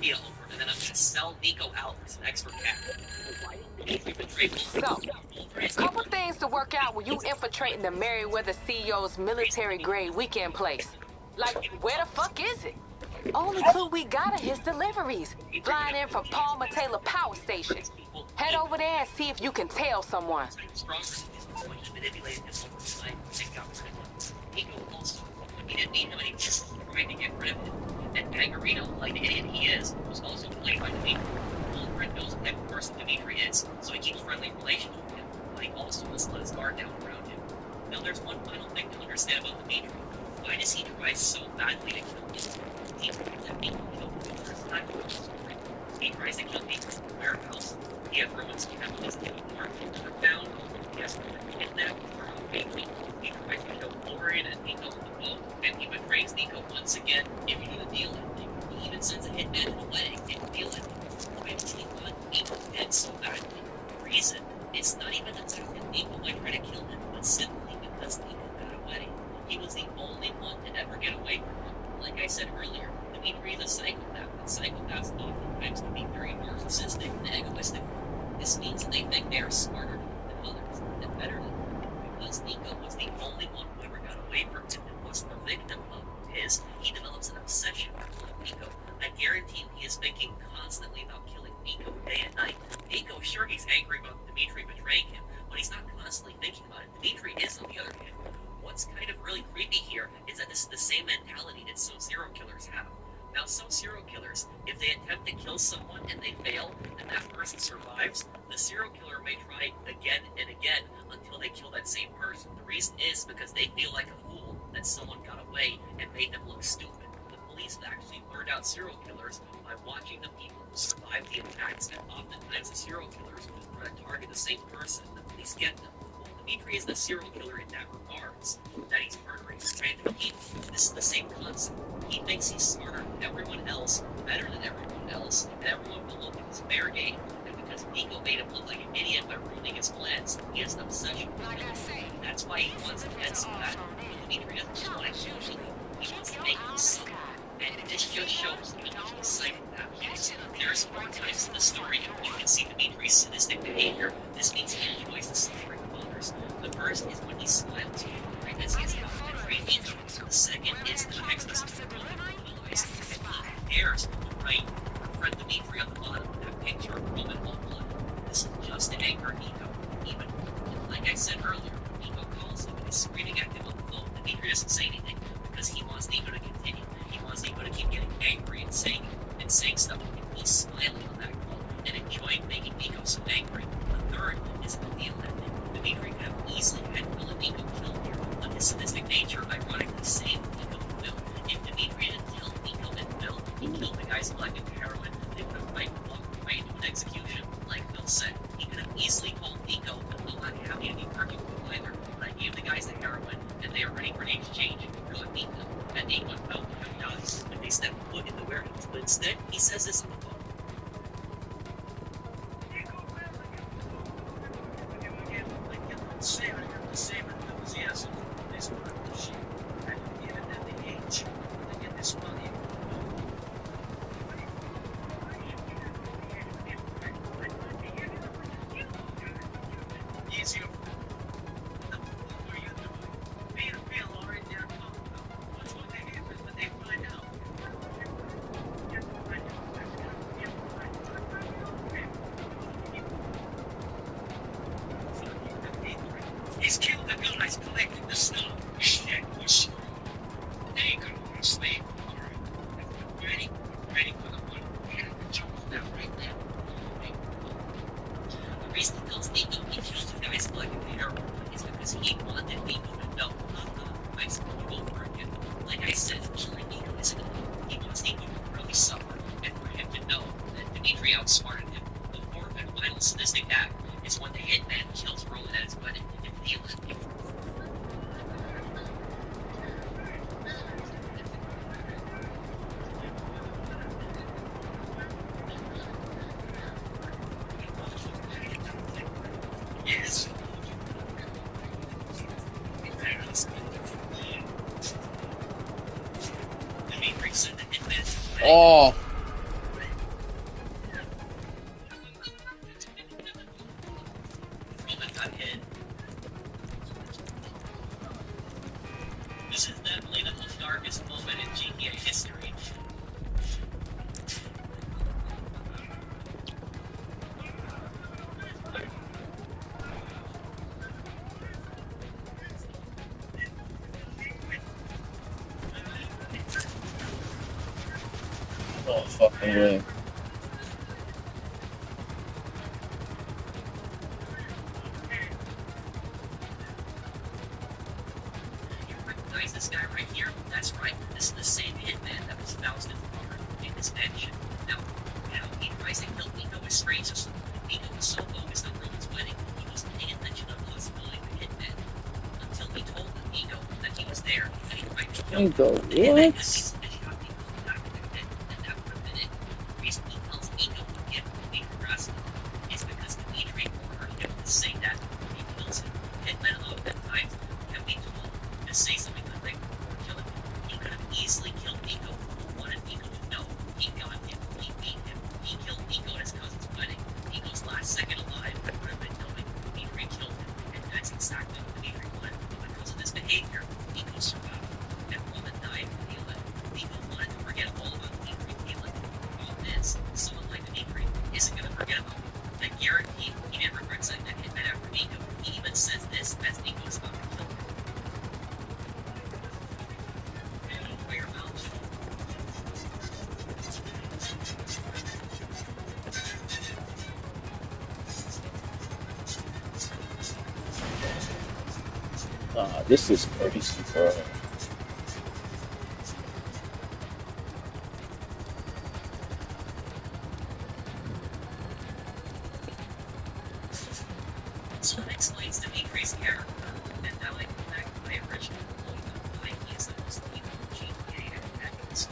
idea over, and then I'm gonna sell Nico out for some extra cash. Why didn't we betray both? So, couple things to work out when you infiltrating the Merriweather CEO's military-grade weekend place. Like, where the fuck is it? Only clue we got are his deliveries, flying in from Palmer Taylor Power Station. Head over there and see if you can tell someone. Nico also, he didn't need money, trying to get rid of him. And Angarino, like the idiot he is, was also played by Dimitri. Wolfred knows what type of person Dimitri is, so he keeps friendly relations with him, but he also must let his guard down around him. Now there's one final thing to understand about Dimitri. Why does he try so badly to kill me? He tries to make me kill me the first time. He tries to kill me in the warehouse. He has Roman's capitalist in the market found. He has Roman kidnapped for a He tries to kill Florian and Nico on the boat, and he betrays Nico once again. If you do the deal ending, he even sends a hitman to the wedding if the deal ending. Why does he want Nico dead so badly? The reason, it's not even the fact that Nico might try to kill him, but simply because Nico got a wedding. He was the only one to ever get away from him. Like I said earlier, Dimitri is a psychopath, and psychopaths oftentimes can be very narcissistic and egoistic. This means that they think they are smarter than others, and better than them. Because Nico was the only one who ever got away from him and was the victim of his, he develops an obsession with Nico. I guarantee you he is thinking constantly about killing Nico day and night. Nico, sure, he's angry about Dimitri betraying him, but he's not constantly thinking about it. Dimitri is, on the other hand. What's kind of really creepy here is that this is the same mentality that some serial killers have. Now, some serial killers, if they attempt to kill someone and they fail, and that person survives, the serial killer may try again and again until they kill that same person. The reason is because they feel like a fool that someone got away and made them look stupid. The police have actually learned out serial killers by watching the people who survive the attacks, and oftentimes the serial killers try to target the same person, and the police get them. Dimitri is a serial killer in that regards, that he's murdering random people. This is the same concept. He thinks he's smarter than everyone else, better than everyone else, and everyone will look at his fair game. And because Nico made him look like an idiot by ruining his plans, he has an obsession with him. That's why he wants him dead so bad. But Dimitri doesn't just want to kill Nico. He wants to make him suffer. And this just shows how much of a psychopath he is. There's 4 times in the story in which you can see Dimitri's sadistic behavior. This means he enjoys the suffering of others. The first is when he smiles, right as he is about to betray Nico. The second is the next is and he dares to write her friend Dimitri on the bottom of that picture of Roman all blood. This is just to anger Nico. Even, like I said earlier, Nico calls him and is screaming at him on the phone. Dimitri doesn't say anything because he wants Nico to continue. He wants Nico to keep getting angry and saying stuff, and he's smiling on that call and enjoying making Nico so angry. The third is the deal ending. Dimitri could have easily had Will and Nico killed here, but his sadistic nature ironically saved Nico and Will. If Dimitri didn't kill Nico and Will, he killed the guys collecting heroin, they would have walked right into an execution. Like Will said, he could have easily called Nico, and Will not happy to be working with him either, but I gave the guys the heroin, and they are ready for an exchange. Go and meet them, and Nico and Will would have died if they stepped foot in the warehouse. But instead, he says this on the phone. Same enthusiasm for this part of the ship. And even at the age to get this money. Easier. What the fuck are you doing? Me and Phil are in there. What's going to happen when they find out? He's killed the guys collecting the stuff. Shit, we're screwed. They ain't gonna want to slave. Ready for the one. We're gonna jump now, right now. The reason he tells Nico he killed the guys collecting the heroin is because he wanted Nico to know. I suppose over again. Like I said, killing Nico isn't enough. He wants Nico to really suffer, and for him to know that Dimitri outsmarted him. The fourth and final sadistic act is when the hitman kills Roland at his wedding. Yes. Oh. fucking way. You recognize this guy right here? That's right. This is the same hitman that was Faustin's brother in his mansion. Now, he tries to kill Nico with strangers. Nico was so focused on Roman's wedding, he wasn't paying attention to the possibility of a hitman until he told Nico that he was there and he tried to kill him. Nico, The hitman could what? easily shot Nico in the back of the head, and that would have been it. The reason he tells Nico to give Dimitri arrested is because Dimitri ordered him to say that before he kills him. Hitmen oftentimes can be told to say something right before killing him. He could have easily killed Nico, but wanted Nico to know he got him, he beat him, he killed Nico at his cousin's wedding. Nico's last second alive would have been knowing Dimitri killed him, and that's exactly what Dimitri wanted. Because of this behavior, Nico survived, and Roman died in the event. Nico wanted to forget all about Dimitri feeling. The problem is, someone like Dimitri isn't going to forget about him. I guarantee he didn't regret sending that hitman after Nico. He even says this as Nico is about to kill him. Nah, this is crazy, bro. So it explains Dimitri's character, and now I go back to my original point of why he is the most evil GTA antagonist.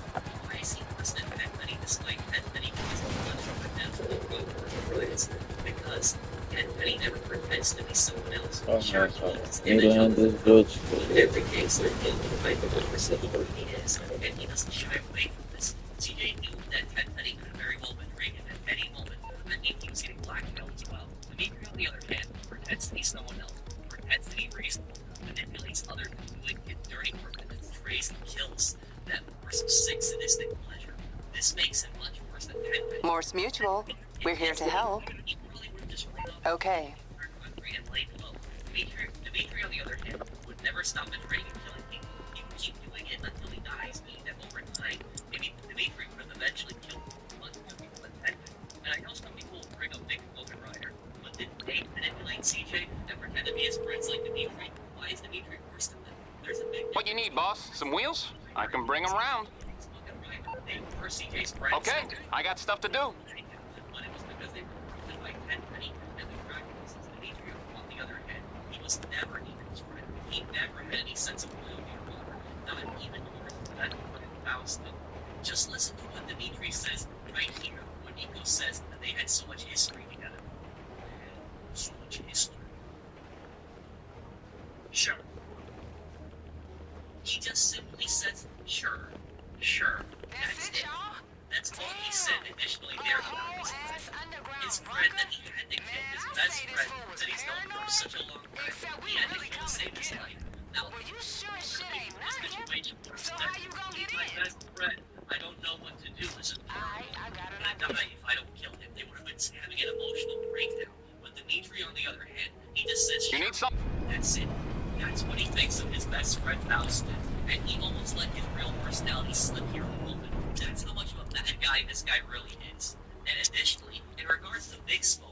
Why is he worse than Tenpenny despite Tenpenny causing much of the death of Robert? Because Tenpenny never pretends to be someone else. Oh Sure, my he god. needs image England of is Dutch. in every case, there is the type of person he is, and he doesn't shy away from this. CJ knew that Tenpenny could have very well betray him at any moment. That means he was getting blackmailed as well. Dimitri, on the other hand, pretends to be someone else, pretends to be reasonable, manipulates others into doing his dirty work, and then betrays and kills them for some sick, sadistic pleasure. This makes him much worse than Tenpenny. Morse Mutual. We're here to help. He probably would just ran off Okay. and lay low. Dimitri, on the other hand, would never stop betraying and killing people. He would keep doing it until he dies, meaning that over time, maybe Dimitri would have eventually killed much more people than Tenpenny. And I know some people will bring up Big Smoke and Ryder, but didn't they manipulate CJ and pretend to be his friends like Dimitri? Why is Dimitri worse than them? There's a big What you need, boss? Some wheels? I can bring them round. Smoke and Ryder, they were CJ's friends. Okay, I got stuff to do. But it was because they were proven by Tenpenny and the practices. Dimitri, on the other hand, he was never Ethan's friend. He never had any sense of loyalty or honor, not even towards that of Faustin. Just listen to what Dimitri says right here when Nico says that they had so much history together. So much history. Sure. He just simply says, sure. That's it. That's all he said. Additionally, there his friend that he had to kill, his best friend that he's known for such a long time, he had to kill to save his life. Now, this situation, he's my best friend. I don't know what to do. This is horrible. I'm gonna die if I don't kill him. They would have been having an emotional breakdown. But Dimitri, on the other hand, he just says, You need some? that's it. That's what he thinks of his best friend Faustin. And he almost let his real personality slip here in a moment. That's how much of a bad guy this guy really is. And additionally, in regards to Big Smoke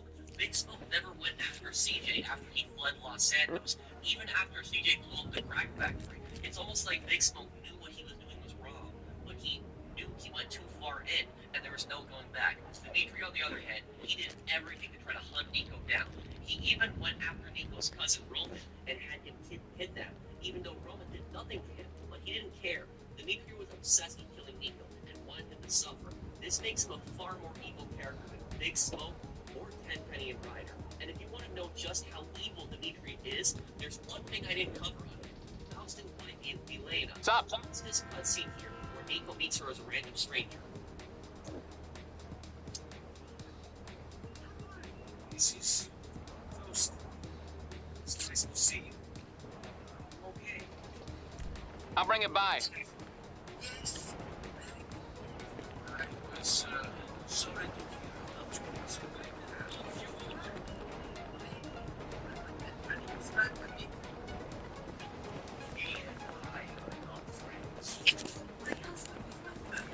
never went after CJ after he fled Los Santos, even after CJ blew up the crack factory. It's almost like Big Smoke knew what he was doing was wrong, but he knew he went too far in, and there was no going back. Dimitri, on the other hand, he did everything to try to hunt Nico down. He even went after Nico's cousin Roman and had him kidnapped, even though Roman did nothing to him, but he didn't care. Dimitri was obsessed with killing Nico and wanted him to suffer. This makes him a far more evil character than Big Smoke or Tenpenny and Ryder. And if you want to know just how evil Dimitri is, there's one thing I didn't cover on him. Faustin wanted Elena. What's up? It's this cutscene here where Nico meets her as a random stranger. This is Faustin. It's nice to see you. Okay. I'll bring it by. Yes. I was sorry to hear about your accident. If you would, and was back with me. He and I are not friends. My husband was not friend.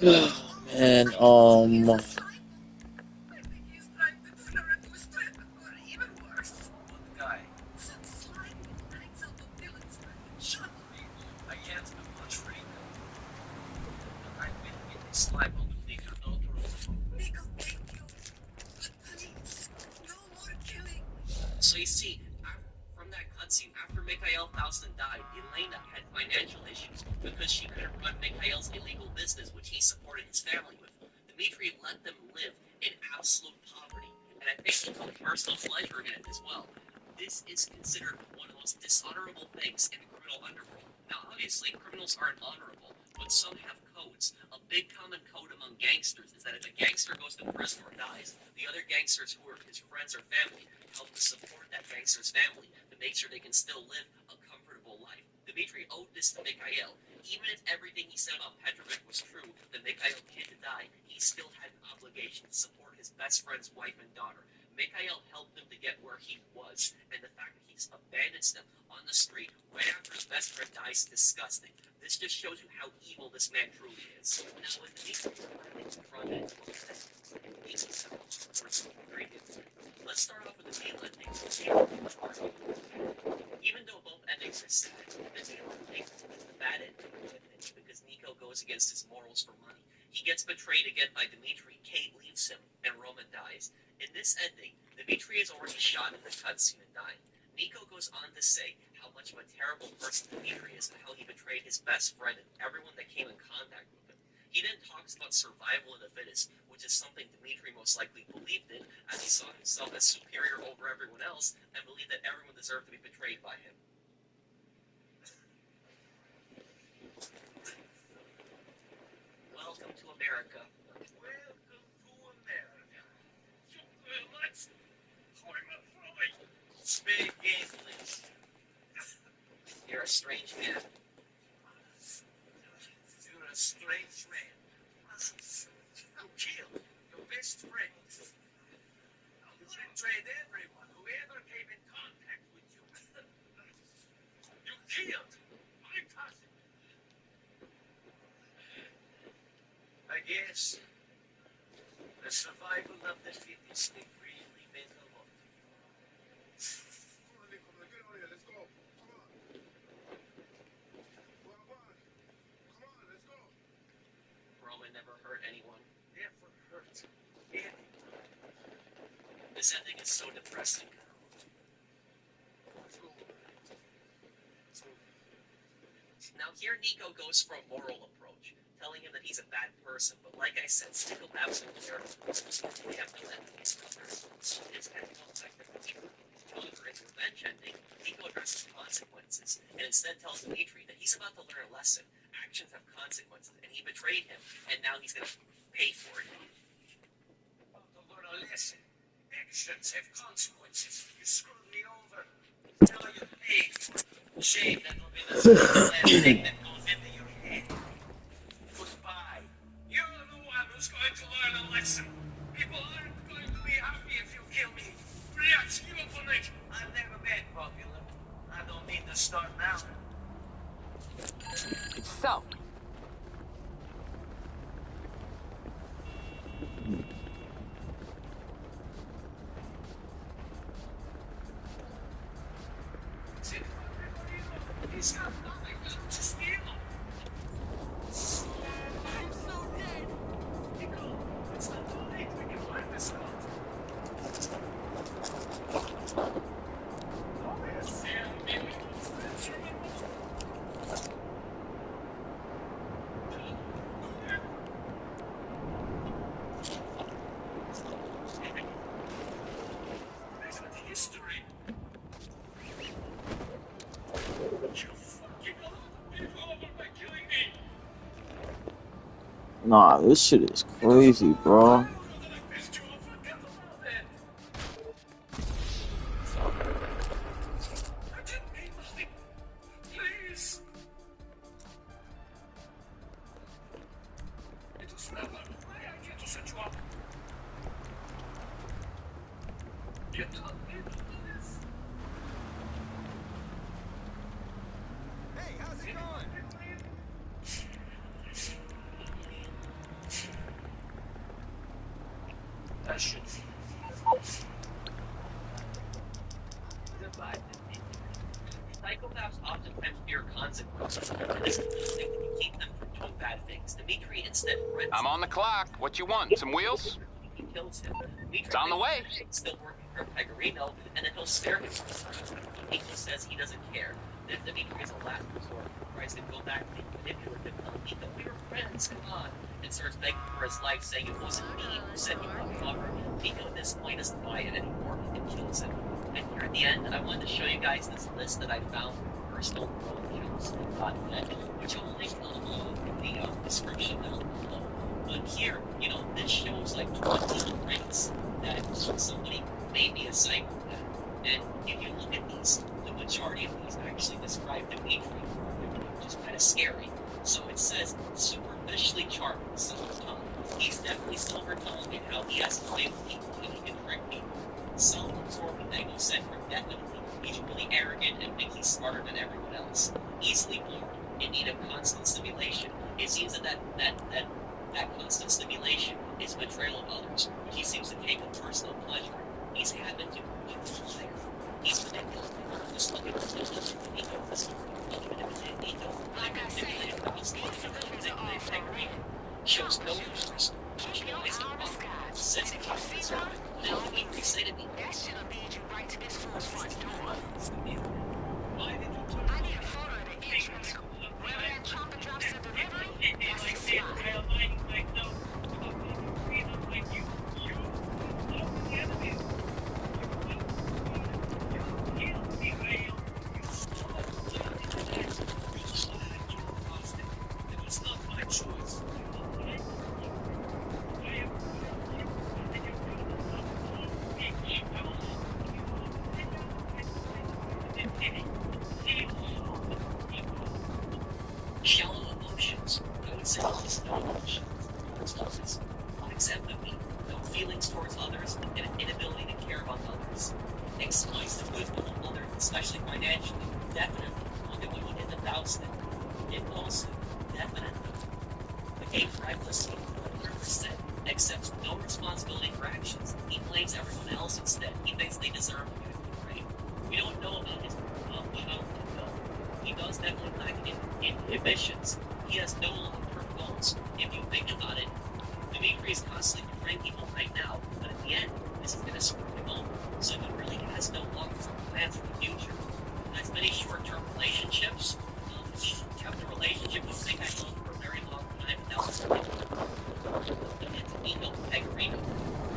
Man, What guy? I can't do much, Rico. I've been in this life of the legal daughter of the So you see, from that cutscene, after Mikhail Faustin died, Elena had financial issues because she couldn't run Mikhail's illegal business, which he supported his family with. Dmitri let them live in absolute poverty, and I think he took personal pleasure in it as well. This is considered one of the most dishonorable things in the criminal underworld. Now, obviously, criminals aren't honorable, but some have codes. A big common code among gangsters is that if a gangster goes to prison or dies, the other gangsters who are his friends or family help to support that gangster's family to make sure they can still live a comfortable life. Dmitri owed this to Mikhail. Even if everything he said about Petrovic was true, that Mikhail kid to die, he still had an obligation to support his best friend's wife and daughter. Mikhail helped him to get where he was, and the fact that he just abandons them on the street right after his best friend dies is disgusting. This just shows you how evil this man truly is. Now, with Dmitri confronted, let's start off with the deal ending. Even though both endings are sad, the deal ending is the bad ending because Nico goes against his morals for money. He gets betrayed again by Dmitri, Kate leaves him, and Roman dies. In this ending, Dmitri is already shot in the cutscene and dying. Nico goes on to say how much of a terrible person Dmitri is and how he betrayed his best friend and everyone that came in contact with him. He then talks about survival of the fittest, which is something Dmitri most likely believed in, as he saw himself as superior over everyone else and believed that everyone deserved to be betrayed by him. Welcome to America. Welcome to America. Speak English. You're a strange man. You're a strange man. You killed your best friend. You betrayed everyone who ever came in contact with you. You killed my cousin. I guess the survival of the fittest thing really meant a lot. Come on, Nico, get out of here. Let's go. Come on. Come on, let's go. Roman never hurt anyone. Never hurt anyone. This ending is so depressing. Now here Nico goes for a moral approach, telling him that he's a bad person, but like I said, still absolutely terrible. We have no enemies others. It's kind of like the future. However, in the revenge ending, Nico addresses consequences, and instead tells Dmitri that he's about to learn a lesson. Actions have consequences, and he betrayed him, and now he's gonna pay for it. About to learn a lesson. Actions have consequences. You screwed me over. Now you pay for it. Shame that will be the last thing that goes into your head. Goodbye. You're the one who's going to learn a lesson. People aren't going to be happy if you kill me. Relax, give up on it. I've never been popular. I don't need to start now. So, He's got nothing to steal. I'm so dead. Nico, it's not too late. We can find this out. History. You fucking people over by killing me. Nah, this shit is crazy, bro. Hey, how's it going? consequences. And this is the thing that can keep them from doing bad things. Dimitri instead friends. I'm on the clock. What you want? Some wheels? He kills him. Dimitri It's on the way. still working for Pegorino, and then he'll spare him for a second. Nico says he doesn't care. Then Dimitri is a last resort, tries to go back and manipulative, telling Nico, we were friends, come on, and starts begging for his life, saying it wasn't me who said you were cover. Nico at this point doesn't buy it anymore and kills him. And here at the end, I wanted to show you guys this list that I found for personal kills on net, which I'll link down below in the description down below. But here, this shows like 20 traits that somebody may be a psychopath. And if you look at these, the majority of these actually describe Dimitri, which is kind of scary. So it says superficially charming, silver-tongued. He's definitely silver-tongued in how he has to play with people and he can trick people. Self-absorbed and egocentric, definitely. He's really arrogant and thinks he's smarter than everyone else. Easily bored, in need of constant stimulation. It seems that constant stimulation is betrayal of others, which he seems to take a personal pleasure. He's happened to there. He's manipulative. Just look at the ego. Like I said, these celebrities are all for real. Shows no interest. Keep your eye on the skies. And if you see one, don't lose it. That shit'll lead you right to this fool's front door. I need a photo of the entrance. Wherever that chopper drops the delivery, that's the spot. Shallow emotions. I would say just no emotions. It's unacceptable. No feelings towards others and an inability to care about others. Exploits the goodwill of others, especially financially. Definitely. Look at what he did to Dowston. Impulsive. Definitely. Behaves recklessly. 100%. Accepts no responsibility for actions. He blames everyone else instead. He thinks they deserve to be great. We don't know about his childhood, though. He does definitely lack inhibitions. He has no long-term goals. If you think about it, Dimitri is constantly betraying people right now, but at the end, this is going to screw him over. So he really has no long-term plans for the future. Has many short-term relationships. He kept a relationship with Big Head for a very long time without Pegorino.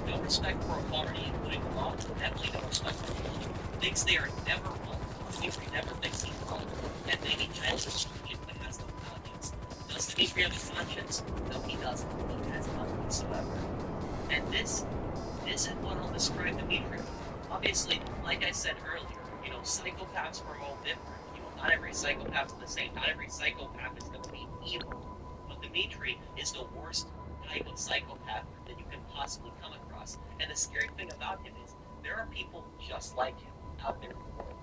No respect for authority, including the law. Definitely no respect for the law. Thinks they are never wrong. Dimitri never thinks he's wrong. And maybe Jensen has no conscience. Does Dimitri have a conscience? No, he doesn't. He has none whatsoever. And this is what I'll describe Dimitri. Obviously, like I said earlier, psychopaths are all different. Not every psychopath is the same. Not every psychopath is going to be evil. But Dimitri is the worst type of psychopath that you can possibly come across. And the scary thing about him is there are people just like him out there in the world.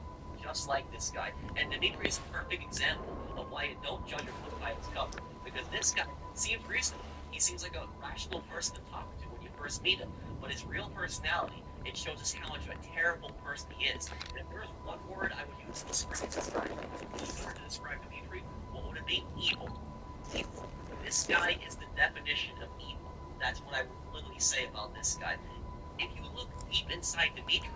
Just like this guy. And Dimitri is a perfect example of why you don't judge a book by its cover. Because this guy seems reasonable. He seems like a rational person to talk to when you first meet him. But his real personality, it shows us how much of a terrible person he is. And if there's one word I would use to describe this guy, Dimitri, what would it be? Evil. Evil. This guy is the definition of evil. That's what I would literally say about this guy. If you look deep inside Dimitri,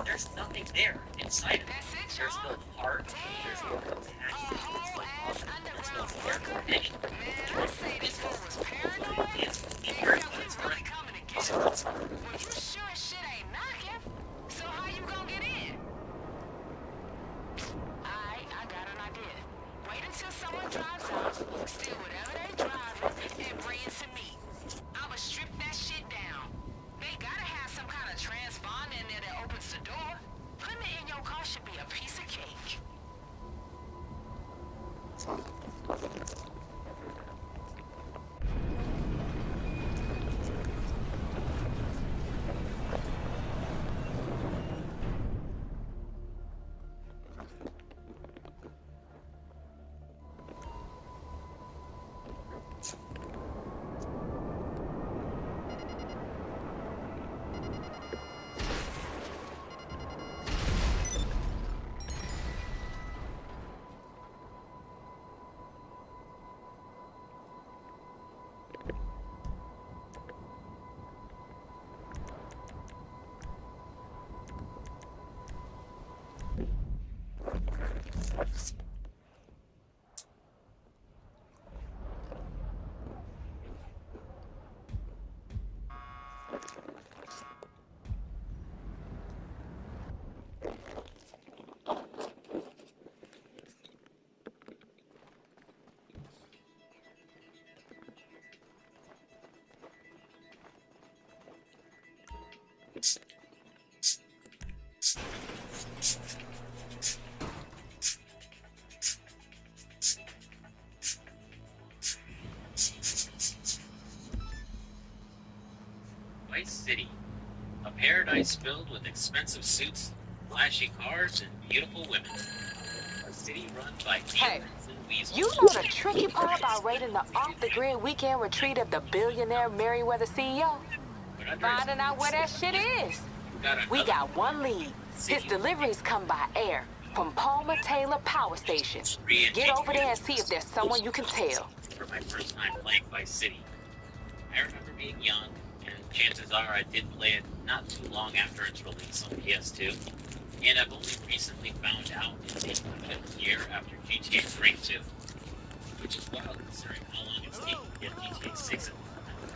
there's nothing there inside of him. There's no heart, there's no compassion, there's no love, there's no care for anything. Man, I say this fool was paranoid. So, well, you sure shit ain't knocking. So how you gonna get in? I got an idea. Wait until someone drives out, steal whatever they driving, and bring it to me. I'ma strip that shit down. They gotta have some kind of transponder in there that opens the door. Putting it in your car should be a piece of cake. paradise filled with expensive suits, flashy cars, and beautiful women. A city run by Hey, demons and weasels. you know the tricky part about raiding the off-the-grid weekend retreat of the billionaire Merriweather CEO? But under Finding out where that shit is. We got one lead. His deliveries come by air from Palmer Taylor Power Station. Get over there and see if there's someone you can tell. For my first time playing Vice City. I remember being young, and chances are I did play it not too long after its release on PS2. And I've only recently found out it's the 5th year after GTA 2, which is wild considering how long it's taken to get GTA 6 at the moment.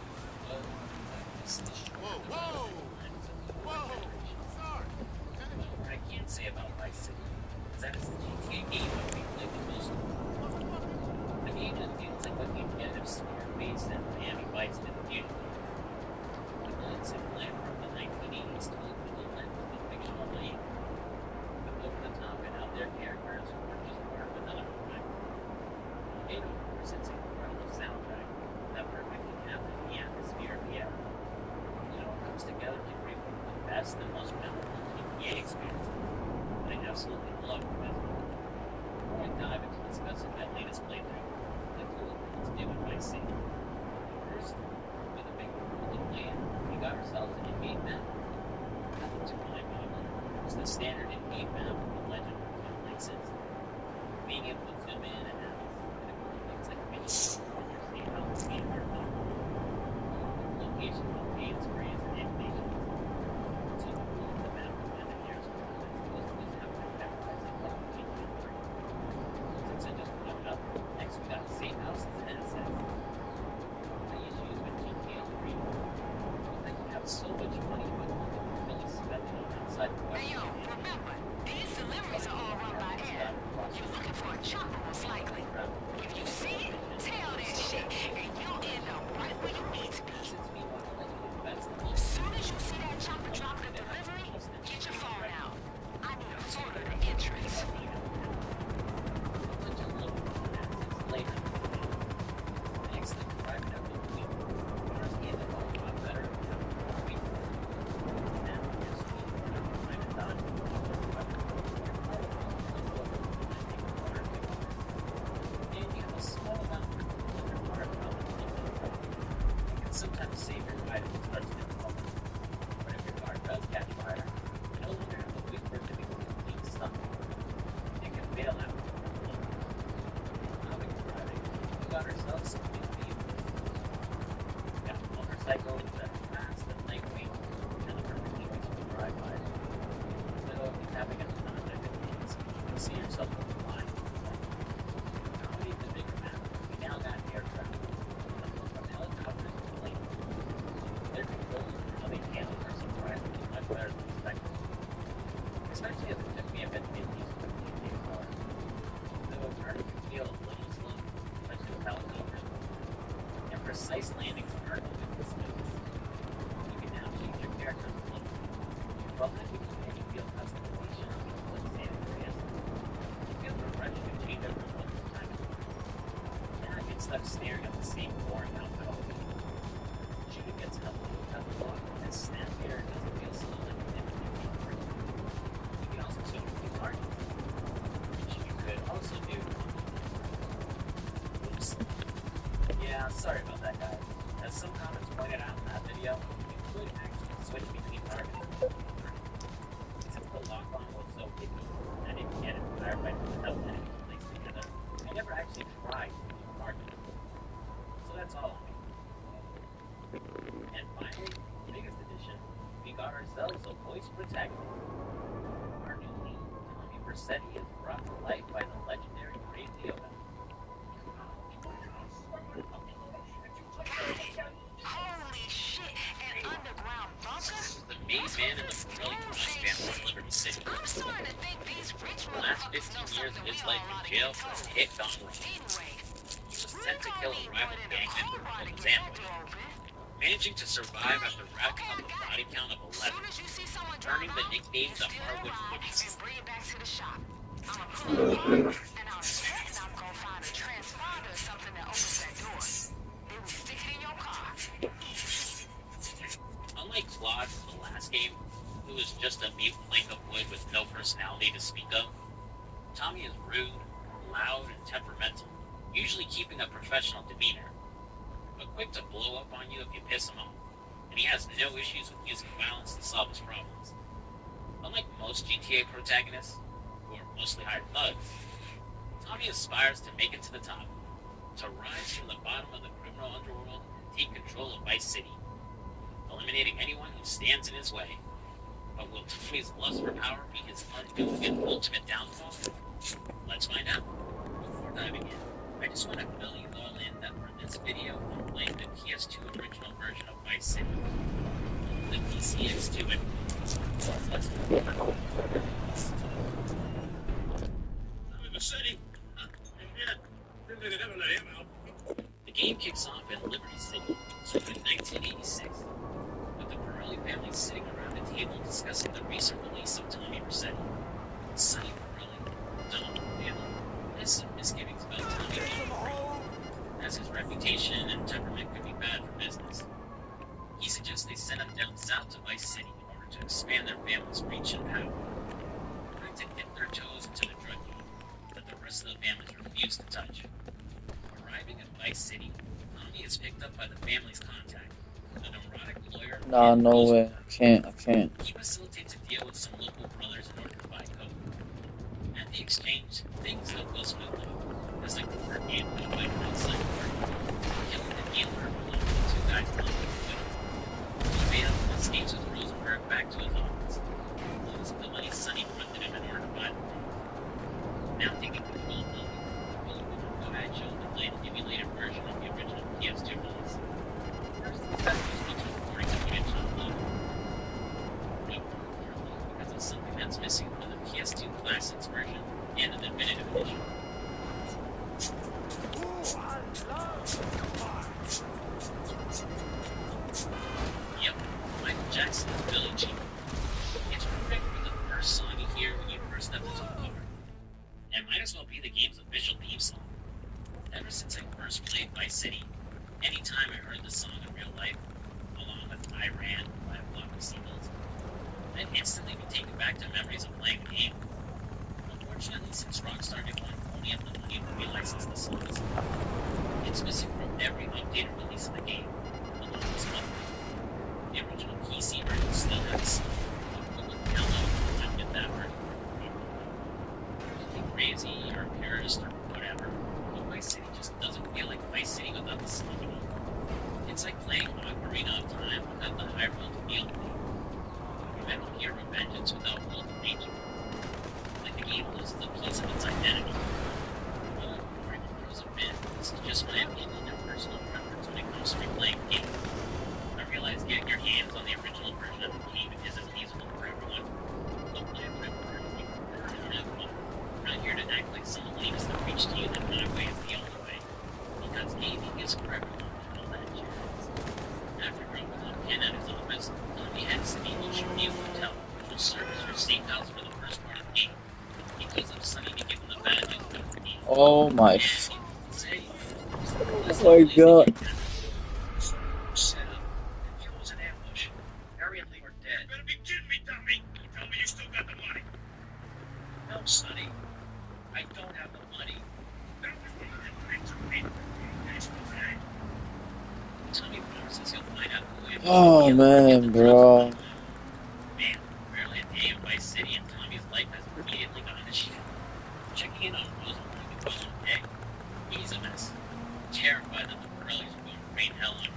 Whoa! What I can say about Vice City is that it's the GTA game that we played the most. The game that feels like what you'd get if Scarface and Miami Vice did beautifully. The bullets and glamour of the 1980s told equivalent to the fictional lane. The over-the-top and out-there characters were just part of another crime. And of course, it's an incredible soundtrack that perfectly captures the atmosphere of the era. It all comes together to create one of the best and most memorable GTA experiences that I absolutely love because before I dive into discussing my latest playthrough, let's do what let's do in Vice City. First, with a big world to play in, we got ourselves an in-game map. Nothing too mind-boggling. It's the standard in-game map of the Legend of Twin Places. Being able to zoom in and out things like missions when you're seeing how the game are done. Locations on game screens and animations. So the rule of the map and the years are supposed to just have an effect as they play GTA 3. Since I just put it up, next we got safe houses and assets. The issues with GTA 3 is that you have so much money but you're really spending on outside the Hey, yo, remember, these deliveries are all run by air. You're looking for a chopper, most likely. If you see it, tell that shit, and you'll end up right where you need to be. As soon as you see that chopper dropping a delivery, get your phone out. I need a photo of the entrance. Sometimes save your ride if it starts to difficult. But if your car does catch fire, you no longer have to wait for it to be completely stuck. You can bail out. Now we can driving. We got ourselves some new vehicles. We got motorcycles that are fast and lightweight, and the perfectly useful drive-by. So if you're having a non-negative things, you can see yourself on the line. Now we need the bigger map. We now got air traffic. From helicopters to planes. Their controls and how they handle are surprisingly much better than expected. Especially as it took me a bit to get used to the GTA 4. Though it started to feel a little slow, especially with helicopters. And precise landings are a bit smooth. You can now change your character's look. While not giving any field customization on the split San Andreas, it feels refreshing to change up from time to time. Now I get stuck staring at the same boring outfit. Shooting gets helpful with cut the block, and snap here doesn't feel so like an empty. You can also change the art, which you could also do. Oops. Yeah, sorry about that, guys. As some comments pointed out in that video, you could actually switch between targeting. Since the lock-on was so picky, I didn't get it firefight without enemies placed together. I never actually tried to target. So that's all on me. And finally, the biggest addition, we got ourselves a voice protagonist. Our new lead, Tommy Vercetti, is brought to life by the legendary Ray Liotta. Holy shit, an underground bunker? The main man in the brilliant crime family of Liberty City. I'm starting to think these rich The last motherfuckers know 15 years of something we his all life in ought to jail get was to. hit gone wrong. Anyway, He was we're sent to kill a gonna need rival more than a gang member crowbar to called get that Zamboy. door open. Managing to survive after racking up a Okay, body count of As 11, soon as you see someone drive earning the out, nickname you the steal their Harwood ride Woods. and bring it back to the shop. I'ma pull it apart, and I'm betting I'm gonna find a transponder or something that opens that door. Then we stick it in your car. Unlike Claude from the last game, just a mute plank of wood with no personality to speak of. Tommy is rude, loud, and temperamental, usually keeping a professional demeanor, but quick to blow up on you if you piss him off, and he has no issues with using violence to solve his problems. Unlike most GTA protagonists, who are mostly hired thugs, Tommy aspires to make it to the top, to rise from the bottom of the criminal underworld and take control of Vice City, eliminating anyone who stands in his way. But will Tommy's lust for power be his undoing and ultimate downfall? Let's find out. Before diving in, I just want to fill you all in that for this video, I'm playing the PS2 original version of Vice City, the PCX2 and let's The game kicks off in Liberty City, set in 1986, with the Pirelli family sitting around a table discussing the recent release of Tommy Vercetti. Sonny Pirelli, Don family, has some misgivings about Tommy as his reputation and temperament could be bad for business. He suggests they send him down south to Vice City in order to expand their family's reach and power, trying to dip their toes into the drug game that the rest of the families refuse to touch. Arriving at Vice City, Tommy is picked up by the family's contact, a neurotic lawyer. Nah, no way. I can't. He facilitates a deal with some local brothers in order to buy coke. At the exchange, things don't go smoothly, as the court ambushed by an outside party, killing the dealer along with two guys along with him. He made up and escapes with Rosenberg back to his office, losing the money Sonny fronted him in order to buy the thing. Now taking control of Tommy, Go ahead, show the play an emulated version of the original PS2 release. First, the test was featured recording the footage uploaded. But more importantly, because of something that's missing from the PS2 Classics version and the Definitive Edition. Yep, Michael Jackson's Billie Jean. It's perfect for the first song you hear when you first step into a car. It might as well be the game's official theme song. Ever since I first played Vice City, anytime I heard this song in real life, along with I Ran by a flock of seagulls, I'd instantly be taken back to memories of playing the game. Unfortunately, since Rockstar didn't only have the money to relicense the songs, it's missing from every updated release of the game, along with some others. The original PC version still has a song, but we wouldn't download it to get that version. Crazy or purist or whatever, but Vice City just doesn't feel like Vice City without the song at all. It's like playing Ocarina of Time without the Hyrule field theme, Metal Gear Revengeance without World of Nature. Like the game loses a piece of its identity. Well, before even throws a bit, this is just my opinion and personal preference when it comes to replaying the game. I realize getting your hands on the original version of the game isn't feasible for everyone. Don't play what I've heard and you prefer and have fun. I'm not here to act like someone needs to preach to you that my way is the only way, because gaming is for everyone and all that jazz. After dropping a pin at his office, Tommy heads to the Ocean View Hotel, which will serve as your safe house for the first part of the game, because of Sonny to give him the badges that the game. Oh my. Oh my god. Set up. If it was an ambush, Harry and Lee were dead. You better be kidding me, Tommy! You tell me you still got the money. No, Sonny. I don't have the money. Tommy promises he'll find out who it is. Oh man, bro. Man, barely a day in Vice City and Tommy's life has immediately gone to shit. Checking in on Rosenberg the following day, he's a mess. Terrified that the Pirellis are going to rain hell on him.